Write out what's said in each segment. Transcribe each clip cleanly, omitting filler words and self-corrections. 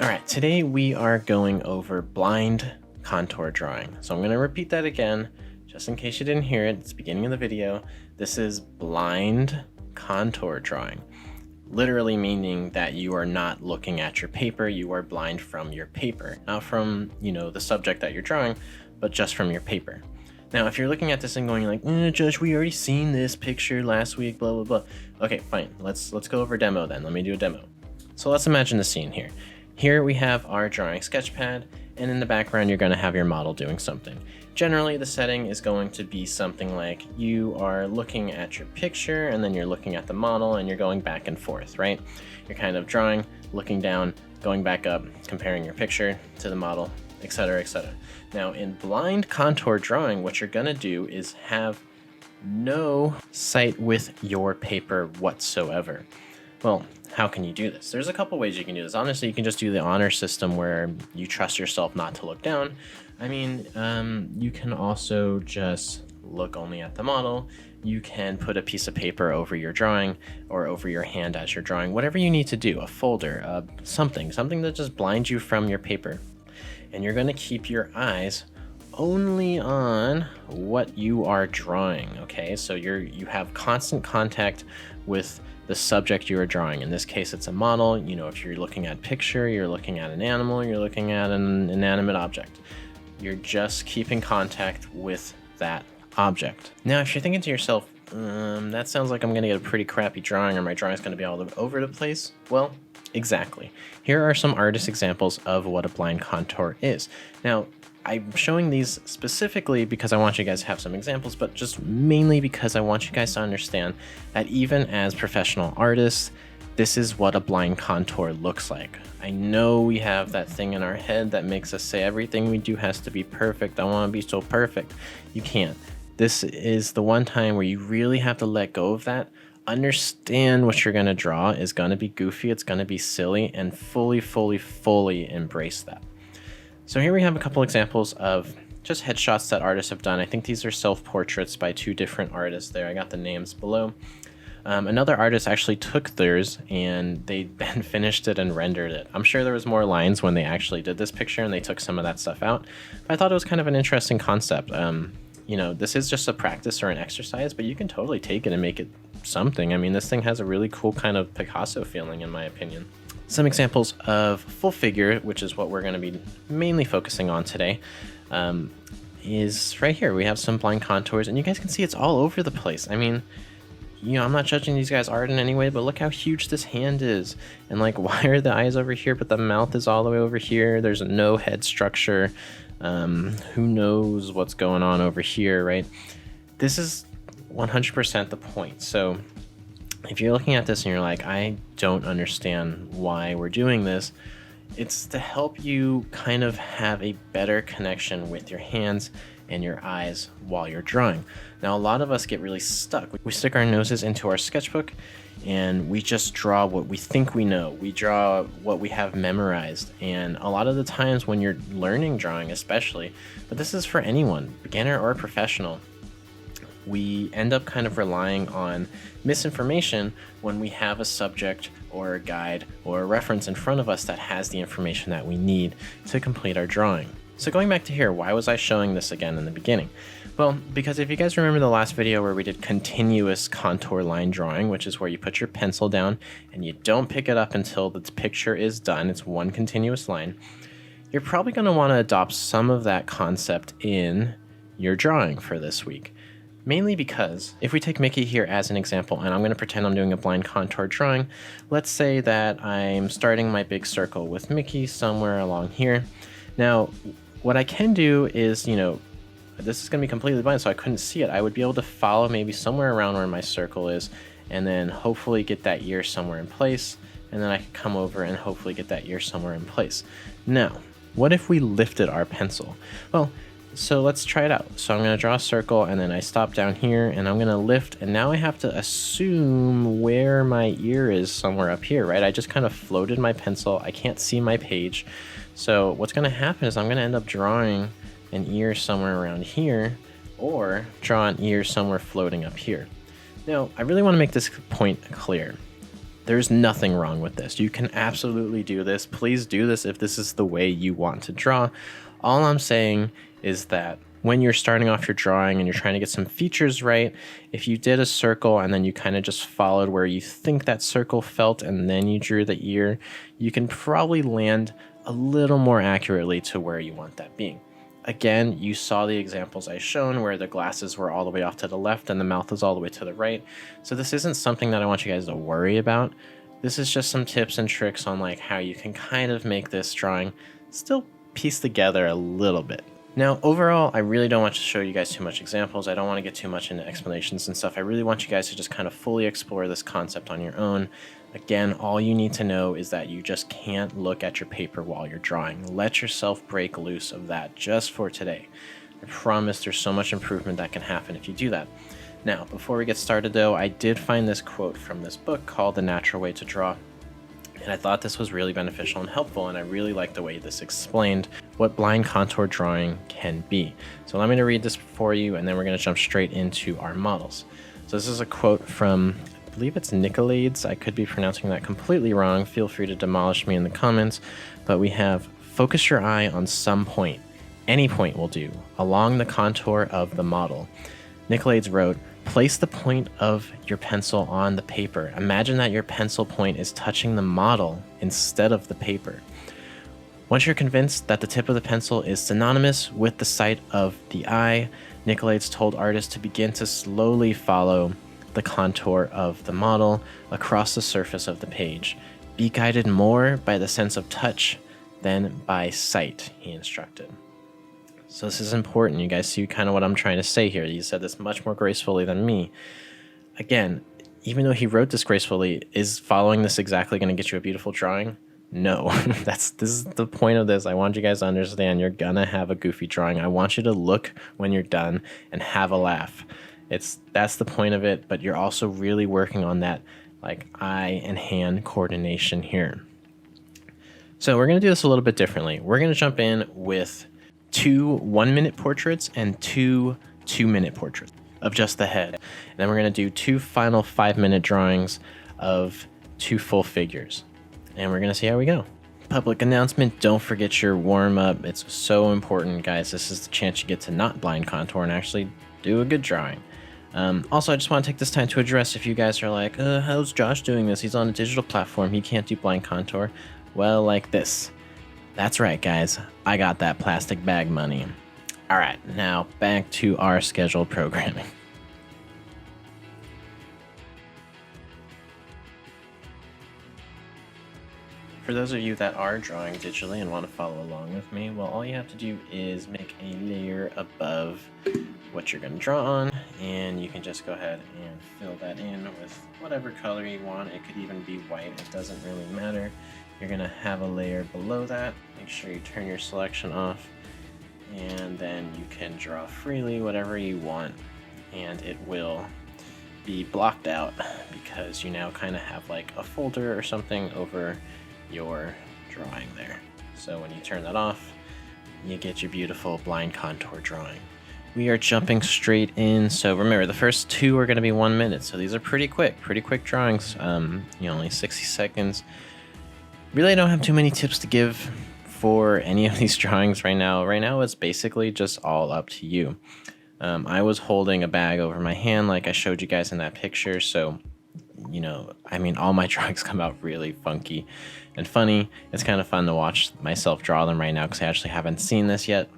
All right, today we are going over blind contour drawing. So I'm going to repeat that again, just in case you didn't hear it. It's the beginning of the video. This is blind contour drawing, literally meaning that you are not looking at your paper. You are blind from your paper, not from, the subject that you're drawing, but just from your paper. Now, if you're looking at this and going like, Josh, we already seen this picture last week, blah, blah, blah. Okay, fine. Let's go over a demo then. Let me do a demo. So let's imagine the scene here. Here we have our drawing sketch pad, and in the background you're going to have your model doing something. Generally, the setting is going to be something like you are looking at your picture, and then you're looking at the model, and you're going back and forth, right? You're kind of drawing, looking down, going back up, comparing your picture to the model, etc., etc. Now, in blind contour drawing, what you're going to do is have no sight with your paper whatsoever. Well, how can you do this? There's a couple ways you can do this. Honestly, you can just do the honor system where you trust yourself not to look down. I mean, you can also just look only at the model. You can put a piece of paper over your drawing or over your hand as you're drawing. Whatever you need to do, a folder, something that just blinds you from your paper. And you're going to keep your eyes only on what you are drawing, okay? So you have constant contact with the subject you are drawing. In this case, it's a model. If you're looking at picture, you're looking at an animal, you're looking at an inanimate object. You're just keeping contact with that object. Now, if you're thinking to yourself, that sounds like I'm going to get a pretty crappy drawing, or my drawing's going to be all over the place. Well, exactly. Here are some artist examples of what a blind contour is. Now, I'm showing these specifically because I want you guys to have some examples, but just mainly because I want you guys to understand that even as professional artists, this is what a blind contour looks like. I know we have that thing in our head that makes us say everything we do has to be perfect. I want to be so perfect. You can't. This is the one time where you really have to let go of that. Understand what you're going to draw is going to be goofy, it's going to be silly, and fully embrace that. So here we have a couple examples of just headshots that artists have done. I think these are self-portraits by two different artists there. I got the names below. Another artist actually took theirs and they then finished it and rendered it. I'm sure there was more lines when they actually did this picture and they took some of that stuff out. But I thought it was kind of an interesting concept. This is just a practice or an exercise, but you can totally take it and make it something. I mean, this thing has a really cool kind of Picasso feeling, in my opinion. Some examples of full figure, which is what we're going to be mainly focusing on today, is right here. We have some blind contours, and you guys can see it's all over the place. I mean, I'm not judging these guys' art in any way, but look how huge this hand is. And why are the eyes over here, but the mouth is all the way over here? There's no head structure. Who knows what's going on over here, right? This is 100% the point. So if you're looking at this and you're like, I don't understand why we're doing this, it's to help you kind of have a better connection with your hands and your eyes while you're drawing. Now, a lot of us get really stuck. We stick our noses into our sketchbook and we just draw what we think we know. We draw what we have memorized. And a lot of the times when you're learning drawing especially, but this is for anyone, beginner or professional, we end up kind of relying on misinformation when we have a subject or a guide or a reference in front of us that has the information that we need to complete our drawing. So going back to here, why was I showing this again in the beginning? Well, because if you guys remember the last video where we did continuous contour line drawing, which is where you put your pencil down and you don't pick it up until the picture is done, it's one continuous line, you're probably going to want to adopt some of that concept in your drawing for this week. Mainly because if we take Mickey here as an example, and I'm going to pretend I'm doing a blind contour drawing, let's say that I'm starting my big circle with Mickey somewhere along here. Now, what I can do is, this is going to be completely blind, so I couldn't see it. I would be able to follow maybe somewhere around where my circle is, and then hopefully get that ear somewhere in place, and then I could come over and hopefully get that ear somewhere in place. Now, what if we lifted our pencil? Well, so let's try it out. So I'm going to draw a circle and then I stop down here and I'm going to lift, and now I have to assume where my ear is somewhere up here, right? I just kind of floated my pencil. I can't see my page. So what's going to happen is I'm going to end up drawing an ear somewhere around here, or draw an ear somewhere floating up here. Now, I really want to make this point clear. There's nothing wrong with this. You can absolutely do this. Please do this if this is the way you want to draw. All I'm saying is that when you're starting off your drawing and you're trying to get some features right, if you did a circle and then you kind of just followed where you think that circle felt and then you drew the ear, you can probably land a little more accurately to where you want that being. Again, you saw the examples I shown where the glasses were all the way off to the left and the mouth is all the way to the right. So this isn't something that I want you guys to worry about. This is just some tips and tricks on like how you can kind of make this drawing still piece together a little bit. Now, overall, I really don't want to show you guys too much examples. I don't want to get too much into explanations and stuff. I really want you guys to just kind of fully explore this concept on your own. Again, all you need to know is that you just can't look at your paper while you're drawing. Let yourself break loose of that just for today. I promise there's so much improvement that can happen if you do that. Now, before we get started though, I did find this quote from this book called The Natural Way to Draw. And I thought this was really beneficial and helpful, and I really like the way this explained what blind contour drawing can be. So allow me to read this for you, and then we're going to jump straight into our models. So this is a quote from, I believe it's Nicolaides. I could be pronouncing that completely wrong. Feel free to demolish me in the comments. But we have, focus your eye on some point. Any point will do, along the contour of the model. Nicolaides wrote, place the point of your pencil on the paper. Imagine that your pencil point is touching the model instead of the paper. Once you're convinced that the tip of the pencil is synonymous with the sight of the eye, Nicolaides told artists to begin to slowly follow the contour of the model across the surface of the page. Be guided more by the sense of touch than by sight, he instructed. So this is important. You guys see kind of what I'm trying to say here. He said this much more gracefully than me. Again, even though he wrote this gracefully, is following this exactly going to get you a beautiful drawing? No. This is the point of this. I want you guys to understand you're going to have a goofy drawing. I want you to look when you're done and have a laugh. That's the point of it, but you're also really working on that like eye and hand coordination here. So we're going to do this a little bit differently. We're going to jump in with 2 1-minute portraits and 2 2-minute portraits of just the head. And then we're going to do 2 final 5-minute drawings of 2 full figures. And we're going to see how we go. Public announcement, don't forget your warm-up. It's so important, guys. This is the chance you get to not blind contour and actually do a good drawing. Also, I just want to take this time to address if you guys are like, how's Josh doing this? He's on a digital platform. He can't do blind contour. Well, like this. That's right, guys. I got that plastic bag money. All right, now back to our scheduled programming. For those of you that are drawing digitally and want to follow along with me, well, all you have to do is make a layer above what you're going to draw on, and you can just go ahead and fill that in with whatever color you want. It could even be white. It doesn't really matter. You're going to have a layer below that. Make sure you turn your selection off, and then you can draw freely whatever you want, and it will be blocked out because you now kind of have like a folder or something over your drawing there. So when you turn that off, you get your beautiful blind contour drawing. We are jumping straight in. So remember, the first 2 are going to be 1 minute. So these are pretty quick drawings. Only 60 seconds. Really don't have too many tips to give for any of these drawings right now. Right now, it's basically just all up to you. I was holding a bag over my hand like I showed you guys in that picture. So, all my drawings come out really funky and funny. It's kind of fun to watch myself draw them right now because I actually haven't seen this yet.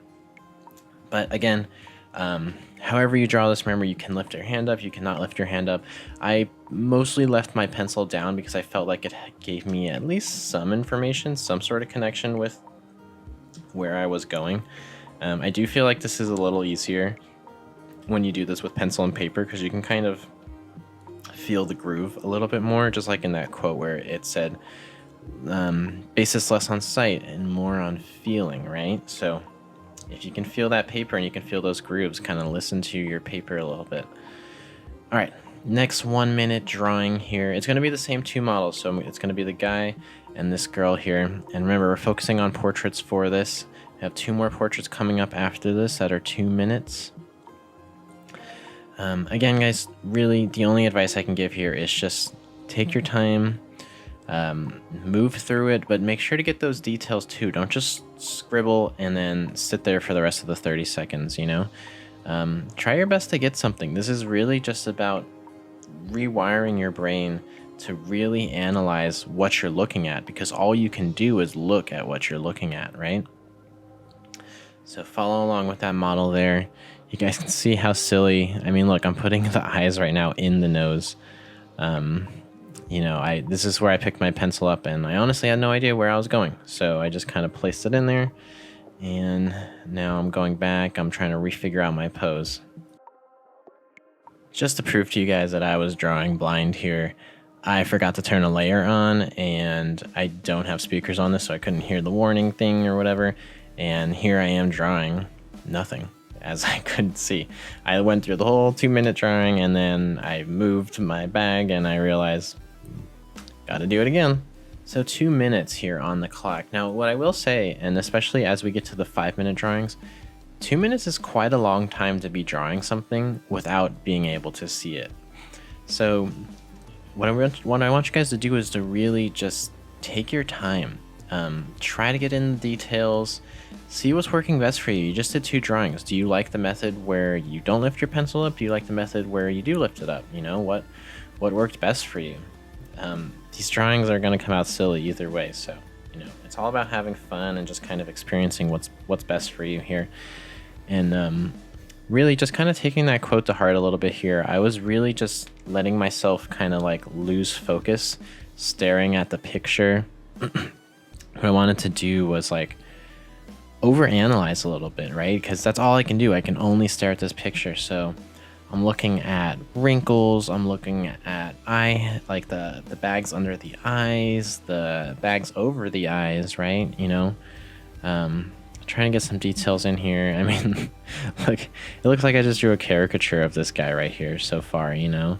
But again, however you draw this, remember you can lift your hand up, you cannot lift your hand up. I mostly left my pencil down because I felt like it gave me at least some information, some sort of connection with where I was going. I do feel like this is a little easier when you do this with pencil and paper because you can kind of feel the groove a little bit more, just like in that quote where it said, basis less on sight and more on feeling, right? So if you can feel that paper and you can feel those grooves, kind of listen to your paper a little bit. All right, next 1 minute drawing here. It's going to be the same 2 models. So it's going to be the guy and this girl here. And remember, we're focusing on portraits for this. We have 2 more portraits coming up after this that are 2 minutes. Again, guys, really the only advice I can give here is just take your time. move through it, but make sure to get those details too. Don't just scribble and then sit there for the rest of the 30 seconds, you know? Try your best to get something. This is really just about rewiring your brain to really analyze what you're looking at, because all you can do is look at what you're looking at, right? So follow along with that model there. You guys can see how silly. I mean, look, I'm putting the eyes right now in the nose. You know, this is where I picked my pencil up, and I honestly had no idea where I was going. So I just kind of placed it in there, and now I'm going back. I'm trying to refigure out my pose. Just to prove to you guys that I was drawing blind here, I forgot to turn a layer on, and I don't have speakers on this, so I couldn't hear the warning thing or whatever. And here I am drawing nothing, as I couldn't see. I went through the whole 2-minute drawing, and then I moved my bag, and I realized, gotta do it again. So 2 minutes here on the clock. Now, what I will say, and especially as we get to the 5-minute drawings, 2 minutes is quite a long time to be drawing something without being able to see it. So what I want you guys to do is to really just take your time. Try to get in the details. See what's working best for you. You just did 2 drawings. Do you like the method where you don't lift your pencil up? Do you like the method where you do lift it up? You know, what worked best for you? These drawings are going to come out silly either way. So, you know, it's all about having fun and just kind of experiencing what's best for you here. And really just kind of taking that quote to heart a little bit here. I was really just letting myself kind of like lose focus, staring at the picture. What I wanted to do was like overanalyze a little bit, right? Because that's all I can do. I can only stare at this picture. So I'm looking at wrinkles. I'm looking at like the bags under the eyes, the bags over the eyes, right? You know, trying to get some details in here. I mean, look, it looks like I just drew a caricature of this guy right here so far, you know.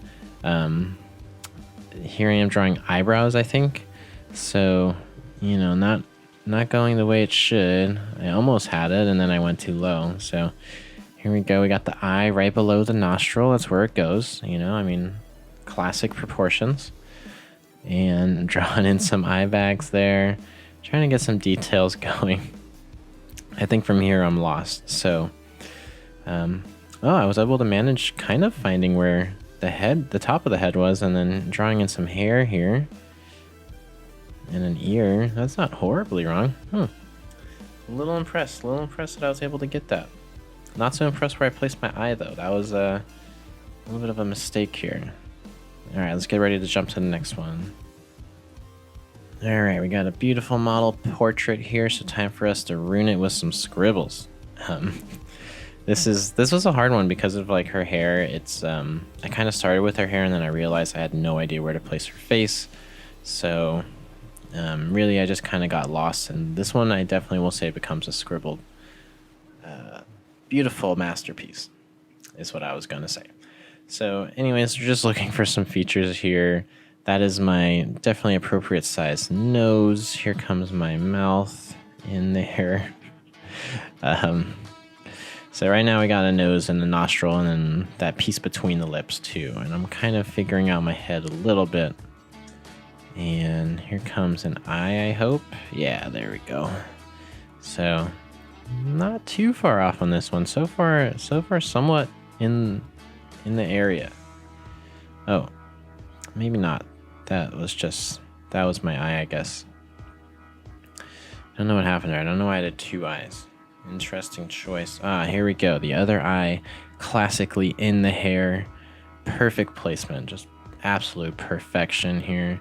Here I am drawing eyebrows, I think. So, you know, not going the way it should. I almost had it, and then I went too low. So here we go. We got the eye right below the nostril. That's where it goes, you know. I mean, classic proportions. And drawing in some eye bags there. Trying to get some details going. I think from here I'm lost. So, I was able to manage kind of finding where the top of the head was, and then drawing in some hair here. And an ear. That's not horribly wrong. A little impressed that I was able to get that. Not so impressed where I placed my eye, though. That was a little bit of a mistake here. All right, let's get ready to jump to the next one. All right, we got a beautiful model portrait here, so time for us to ruin it with some scribbles. This was a hard one because of like her hair. It's I kind of started with her hair, and then I realized I had no idea where to place her face. So really, I just kind of got lost, and this one I definitely will say becomes a scribbled, beautiful masterpiece, is what I was gonna say. So, anyways, we're just looking for some features here. That is my definitely appropriate size nose. Here comes my mouth in there. So right now we got a nose and a nostril, and then that piece between the lips too. And I'm kind of figuring out my head a little bit. And here comes an eye, I hope. Yeah, there we go. So not too far off on this one. So far somewhat in the area. Oh, maybe not. That was my eye, I guess. I don't know what happened there. I don't know why I did 2 eyes. Interesting choice. Here we go. The other eye, classically in the hair. Perfect placement. Just absolute perfection here.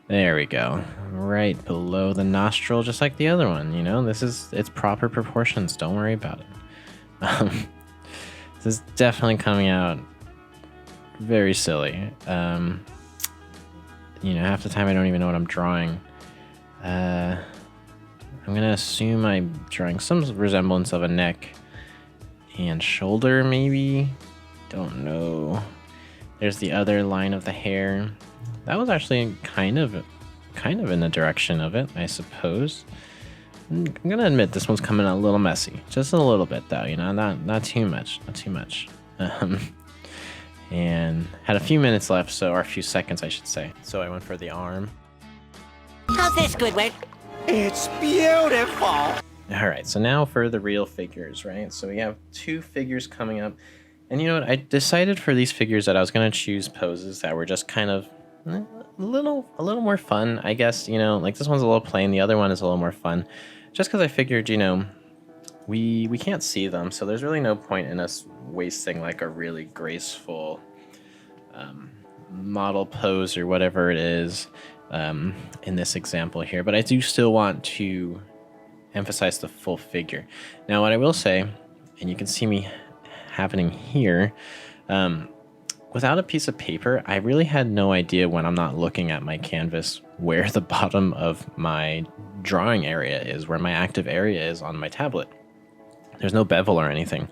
There we go. Right below the nostril, just like the other one. You know, it's proper proportions. Don't worry about it. This is definitely coming out very silly. You know, half the time I don't even know what I'm drawing. I'm gonna assume I'm drawing some resemblance of a neck and shoulder, maybe. Don't know. There's the other line of the hair. That was actually kind of in the direction of it, I suppose. I'm gonna admit this one's coming out a little messy, just a little bit though. You know, not too much, not too much. And had a few minutes left, or a few seconds, I should say. So I went for the arm. How's this, Squidward? It's beautiful. All right, so now for the real figures, right? So we have 2 figures coming up. And you know what? I decided for these figures that I was going to choose poses that were just kind of a little more fun, I guess. You know, like this one's a little plain, the other one is a little more fun. Just because I figured, you know, we can't see them, so there's really no point in us wasting like a really graceful model pose or whatever it is in this example here. But I do still want to emphasize the full figure. Now, what I will say, and you can see me happening here, without a piece of paper, I really had no idea when I'm not looking at my canvas where the bottom of my drawing area is, where my active area is on my tablet. There's no bevel or anything.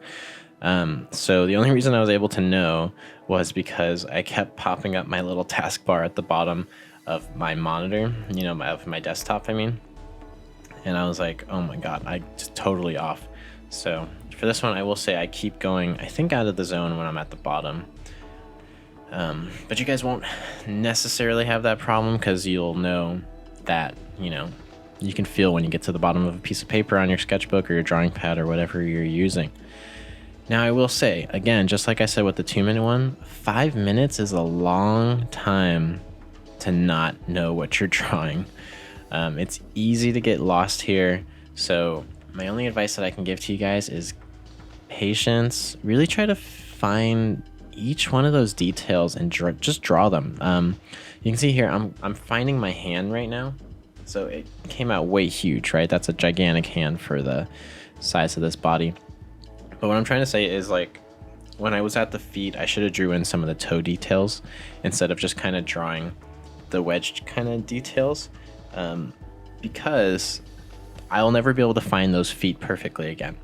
So the only reason I was able to know was because I kept popping up my little taskbar at the bottom of my monitor, you know, of my desktop, I mean. And I was like, oh my god, I just totally off. So for this one, I will say I keep going, I think, out of the zone when I'm at the bottom. But you guys won't necessarily have that problem because you'll know that, you know, you can feel when you get to the bottom of a piece of paper on your sketchbook or your drawing pad or whatever you're using. Now, I will say, again, just like I said with the 2-minute one, 5 minutes is a long time to not know what you're drawing. It's easy to get lost here. So my only advice that I can give to you guys is patience. Really try to find each one of those details and just draw them. You can see here, I'm finding my hand right now. So it came out way huge, right? That's a gigantic hand for the size of this body. But what I'm trying to say is, like, when I was at the feet, I should have drew in some of the toe details instead of just kind of drawing the wedge kind of details, because I'll never be able to find those feet perfectly again.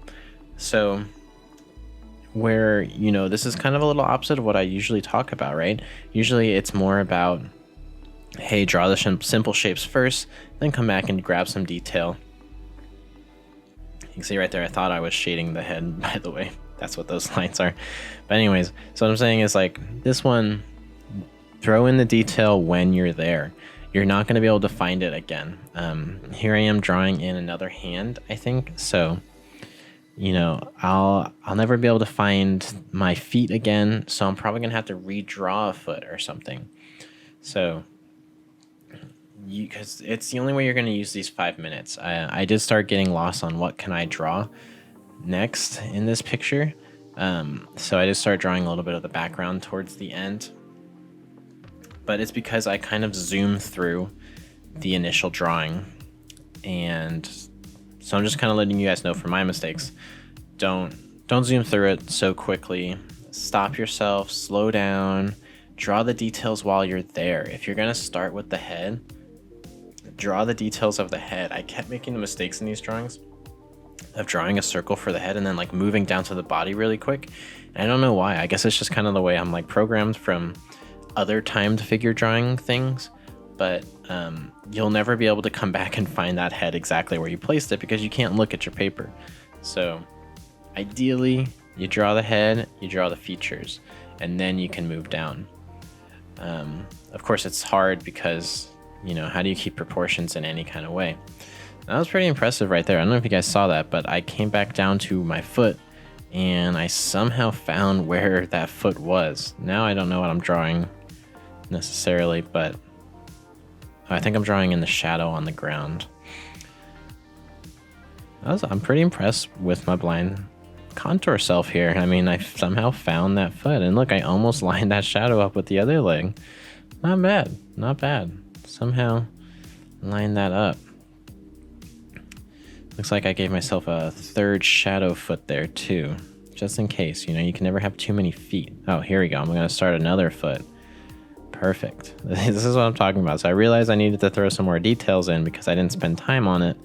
So where, you know, this is kind of a little opposite of what I usually talk about, right? Usually it's more about, hey, draw the simple shapes first, then come back and grab some detail. You can see right there, I thought I was shading the head, by the way. That's what those lines are. But anyways, so what I'm saying is, like, this one, throw in the detail when you're there. You're not going to be able to find it again. Here I am drawing in another hand, I think. So, you know, I'll never be able to find my feet again. So I'm probably going to have to redraw a foot or something. So, because it's the only way you're going to use these 5 minutes. I did start getting lost on what can I draw next in this picture. So I just started drawing a little bit of the background towards the end. But it's because I kind of zoomed through the initial drawing. And so I'm just kind of letting you guys know for my mistakes. Don't zoom through it so quickly. Stop yourself, slow down, draw the details while you're there. If you're going to start with the head, draw the details of the head. I kept making the mistakes in these drawings of drawing a circle for the head and then like moving down to the body really quick. And I don't know why. I guess it's just kind of the way I'm like programmed from other timed figure drawing things. But you'll never be able to come back and find that head exactly where you placed it because you can't look at your paper. So ideally, you draw the head, you draw the features, and then you can move down. Of course, it's hard because, you know, how do you keep proportions in any kind of way? That was pretty impressive right there. I don't know if you guys saw that, but I came back down to my foot and I somehow found where that foot was. Now I don't know what I'm drawing necessarily, but I think I'm drawing in the shadow on the ground. I'm pretty impressed with my blind contour self here. I mean, I somehow found that foot, and look, I almost lined that shadow up with the other leg. Not bad, not bad. Somehow lined that up. Looks like I gave myself a third shadow foot there too, just in case. You know, you can never have too many feet. Oh, here we go. I'm gonna start another foot. Perfect. This is what I'm talking about. So I realized I needed to throw some more details in because I didn't spend time on it.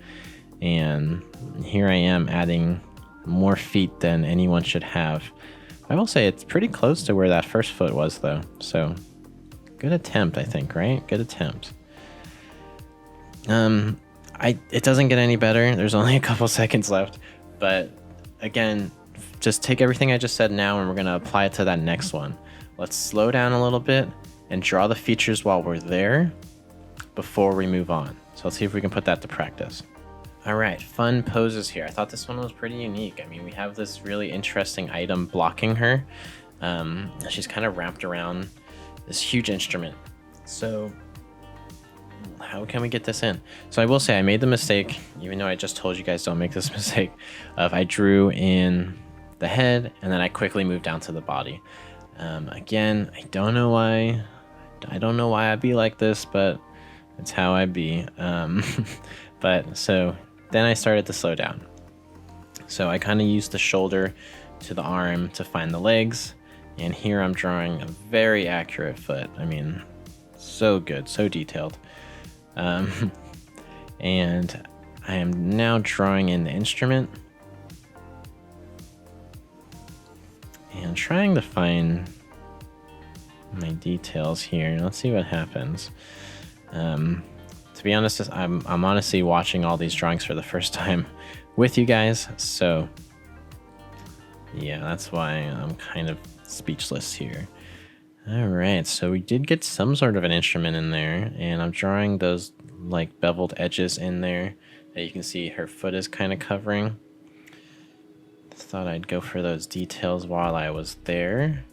And here I am adding more feet than anyone should have. I will say it's pretty close to where that first foot was though. So good attempt, I think, right? Good attempt. It doesn't get any better. There's only a couple seconds left. But again, just take everything I just said now and we're gonna apply it to that next one. Let's slow down a little bit and draw the features while we're there before we move on. So let's see if we can put that to practice. All right, fun poses here. I thought this one was pretty unique. I mean, we have this really interesting item blocking her. She's kind of wrapped around this huge instrument. So how can we get this in? So I will say I made the mistake, even though I just told you guys don't make this mistake, of I drew in the head and then I quickly moved down to the body. Again, I don't know why I be like this, but it's how I be. But so then I started to slow down. So I kind of used the shoulder to the arm to find the legs. And here I'm drawing a very accurate foot. I mean, so good, so detailed. And I am now drawing in the instrument. And trying to find my details here. Let's see what happens. To be honest, I'm honestly watching all these drawings for the first time with you guys, so yeah, that's why I'm kind of speechless here. All right, so we did get some sort of an instrument in there, and I'm drawing those like beveled edges in there that you can see her foot is kind of covering. Thought I'd go for those details while I was there.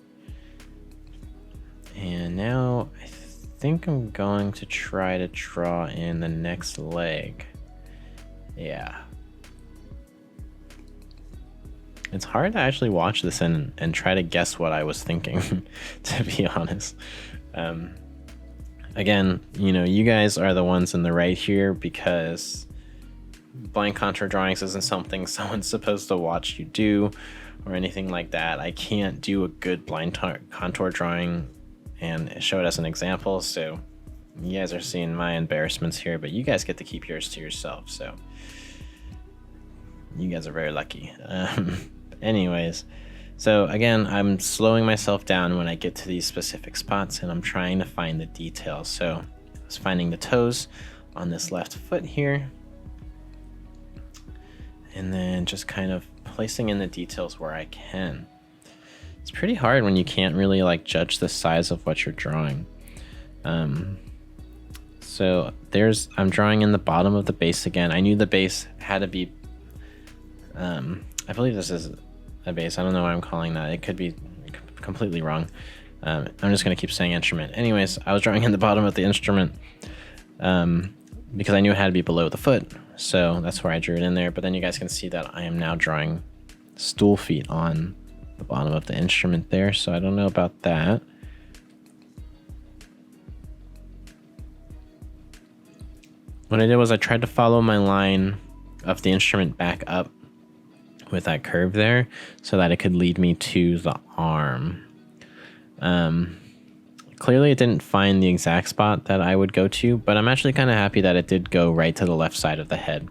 And now I think I'm going to try to draw in the next leg. Yeah. It's hard to actually watch this and try to guess what I was thinking, to be honest. Again, you know, you guys are the ones in the right here because blind contour drawings isn't something someone's supposed to watch you do or anything like that. I can't do a good blind contour drawing and show it as an example, so you guys are seeing my embarrassments here, but you guys get to keep yours to yourself, so you guys are very lucky. Anyways, so again, I'm slowing myself down when I get to these specific spots and I'm trying to find the details. So I was finding the toes on this left foot here and then just kind of placing in the details where I can. It's pretty hard when you can't really like judge the size of what you're drawing. So I'm drawing in the bottom of the base again. I knew the base had to be, I believe this is a base. I don't know why I'm calling that. It could be completely wrong. I'm just going to keep saying instrument. Anyways, I was drawing in the bottom of the instrument because I knew it had to be below the foot. So that's where I drew it in there. But then you guys can see that I am now drawing stool feet on the bottom of the instrument there, so I don't know about that. What I did was I tried to follow my line of the instrument back up with that curve there so that it could lead me to the arm. Clearly it didn't find the exact spot that I would go to, but I'm actually kind of happy that it did go right to the left side of the head,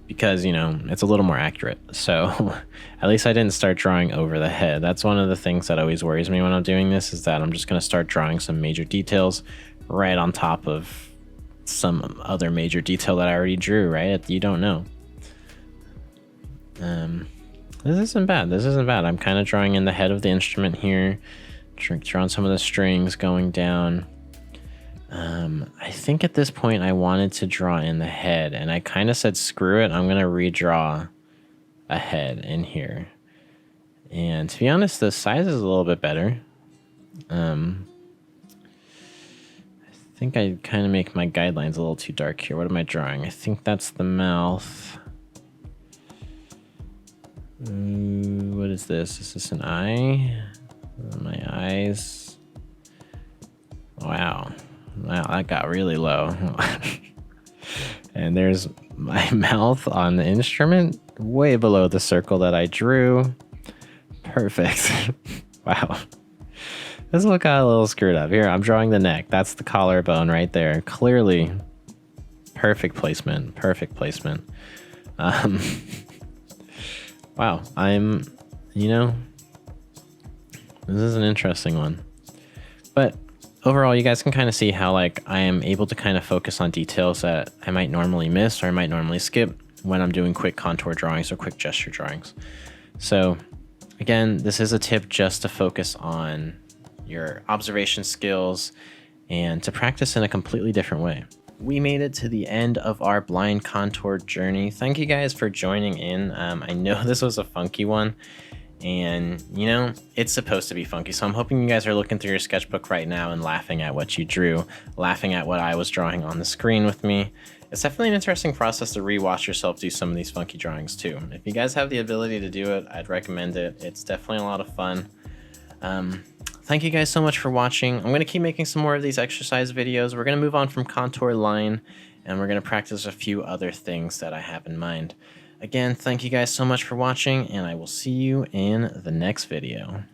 because, you know, it's a little more accurate. So at least I didn't start drawing over the head. That's one of the things that always worries me when I'm doing this, is that I'm just going to start drawing some major details right on top of some other major detail that I already drew, right? You don't know. This isn't bad. This isn't bad. I'm kind of drawing in the head of the instrument here, drawing some of the strings going down. I think at this point I wanted to draw in the head, and I kind of said, screw it, I'm going to redraw a head in here. And to be honest, the size is a little bit better. I think I kind of make my guidelines a little too dark here. What am I drawing? I think that's the mouth. What is this? Is this an eye? My eyes. Wow. Wow, that got really low. And there's my mouth on the instrument, way below the circle that I drew. Perfect. Wow. This one got a little screwed up. Here, I'm drawing the neck. That's the collarbone right there. Clearly, perfect placement. Perfect placement. Wow, you know, this is an interesting one. But overall, you guys can kind of see how like I am able to kind of focus on details that I might normally miss or I might normally skip when I'm doing quick contour drawings or quick gesture drawings. So again, this is a tip just to focus on your observation skills and to practice in a completely different way. We made it to the end of our blind contour journey. Thank you guys for joining in. I know this was a funky one, and you know, it's supposed to be funky, so I'm hoping you guys are looking through your sketchbook right now and laughing at what you drew, laughing at what I was drawing on the screen with me. It's definitely an interesting process to rewatch yourself do some of these funky drawings too. If you guys have the ability to do it, I'd recommend it. It's definitely a lot of fun. Thank you guys so much for watching. I'm going to keep making some more of these exercise videos. We're going to move on from contour line, and we're going to practice a few other things that I have in mind. Again, thank you guys so much for watching, and I will see you in the next video.